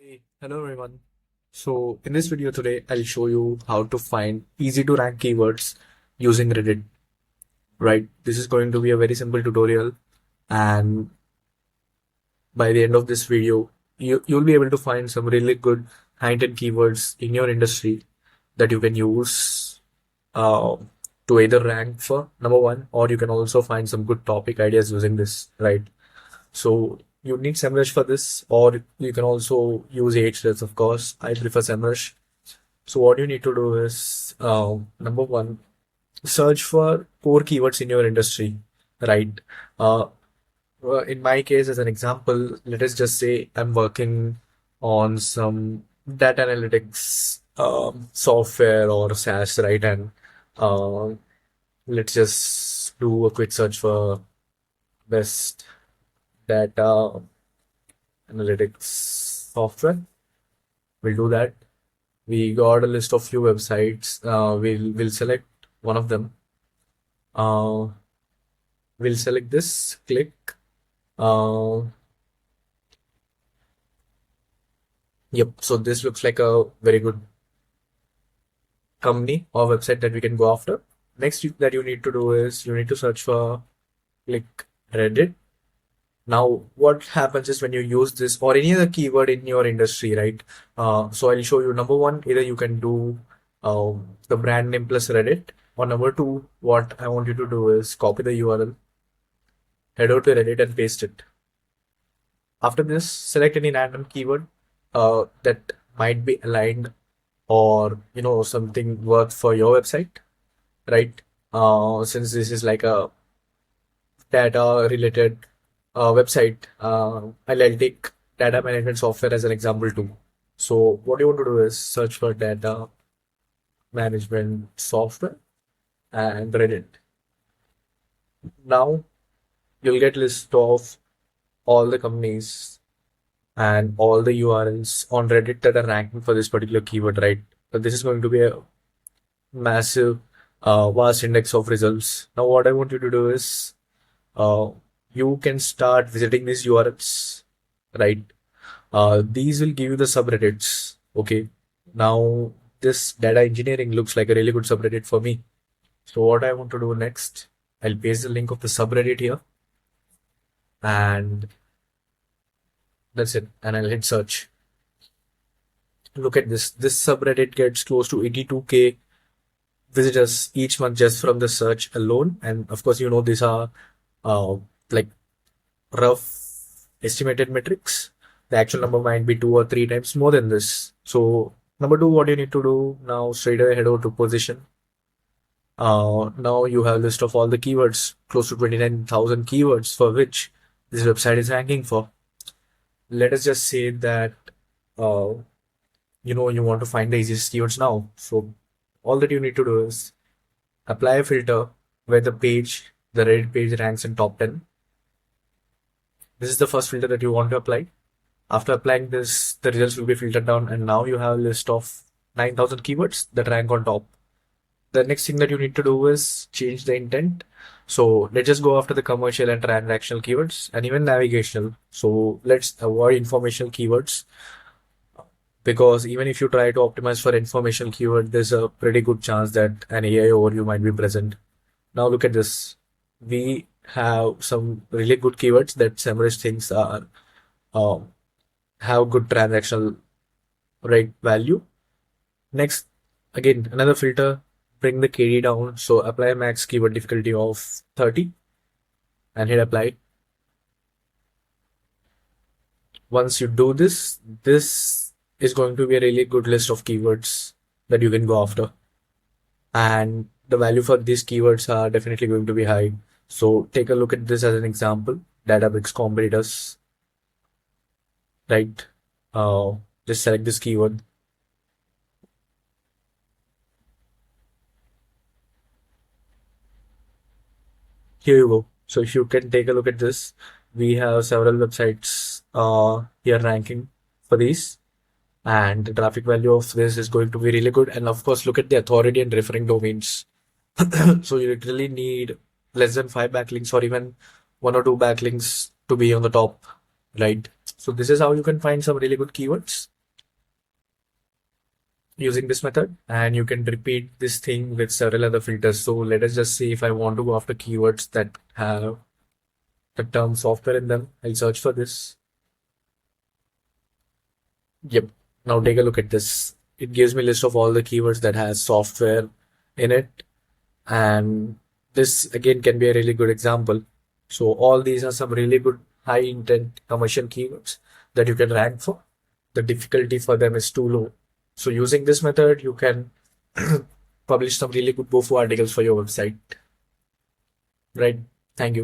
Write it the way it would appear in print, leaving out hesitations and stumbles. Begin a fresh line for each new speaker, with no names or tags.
Hey, hello everyone. So in this video today, I'll show you how to find easy to rank keywords using Reddit, right? This is going to be a very simple tutorial, and by the end of this video, you'll be able to find some really good high-intent keywords in your industry that you can use uh, to either rank for number one, or you can also find some good topic ideas using this, right? So you need SEMrush for this, or you can also use Ahrefs, of course. I prefer SEMrush. So what you need to do is, number one, search for core keywords in your industry, right? Uh, in my case, as an example, let us just say I'm working on some data analytics software or SaaS, right? And uh, let's just do a quick search for best data analytics software. We'll do that. We got a list of few websites. We'll select one of them. Uh, we'll select this. Click. Uh, yep. So this looks like a very good company or website that we can go after. Next that you need to do is you need to search for click Reddit. Now, what happens is when you use this or any other keyword in your industry, right? So I'll show you number one, either you can do the brand name plus Reddit, or number two, what I want you to do is copy the URL, head over to Reddit and paste it. After this, select any random keyword that might be aligned or something worth for your website, right? Since this is like a data related website, I'll take data management software as an example too. So what you want to do is search for data management software and Reddit. Now you'll get list of all the companies and all the URLs on Reddit that are ranking for this particular keyword, right? So this is going to be a massive, vast index of results. Now what I want you to do is uh, you can start visiting these URLs, right? These will give you the subreddits. Okay. Now this data engineering looks like a really good subreddit for me. So what I want to do next, I'll paste the link of the subreddit here, and that's it. And I'll hit search. Look at this. This subreddit gets close to 82K visitors each month just from the search alone. And of course, these are uh, like rough estimated metrics. The actual number might be two or three times more than this. So number two, what you need to do now, straight away head over to position. Now you have a list of all the keywords, close to 29,000 keywords for which this website is ranking for. Let us just say that uh, you want to find the easiest keywords now. So all that you need to do is apply a filter where the Reddit page ranks in top 10. This is the first filter that you want to apply. After applying this, the results will be filtered down, and now you have a list of 9,000 keywords that rank on top. The next thing that you need to do is change the intent. So let's just go after the commercial and transactional keywords and even navigational. So let's avoid informational keywords, because even if you try to optimize for informational keyword, there's a pretty good chance that an AI overview might be present. Now look at this. We have some really good keywords that SEMrush thinks are have good transactional rate value. Next, again, another filter, bring the KD down. So apply max keyword difficulty of 30 and hit apply. Once you do this, this is going to be a really good list of keywords that you can go after. And the value for these keywords are definitely going to be high. So take a look at this as an example. Databricks competitors, right? Just select this keyword. Here you go. So if you can take a look at this, we have several websites here ranking for these, and the traffic value of this is going to be really good. And of course, look at the authority and referring domains. So you literally need less than 5 backlinks or even 1 or 2 backlinks to be on the top, right? So this is how you can find some really good keywords. using this method, and you can repeat this thing with several other filters. So let us just see if I want to go after keywords that have the term software in them. I'll search for this. Yep. Now take a look at this. It gives me a list of all the keywords that has software in it. And this again can be a really good example. So all these are some really good high intent commercial keywords that you can rank for. The difficulty for them is too low. So using this method, you can publish some really good GoFu articles for your website. Right. Thank you.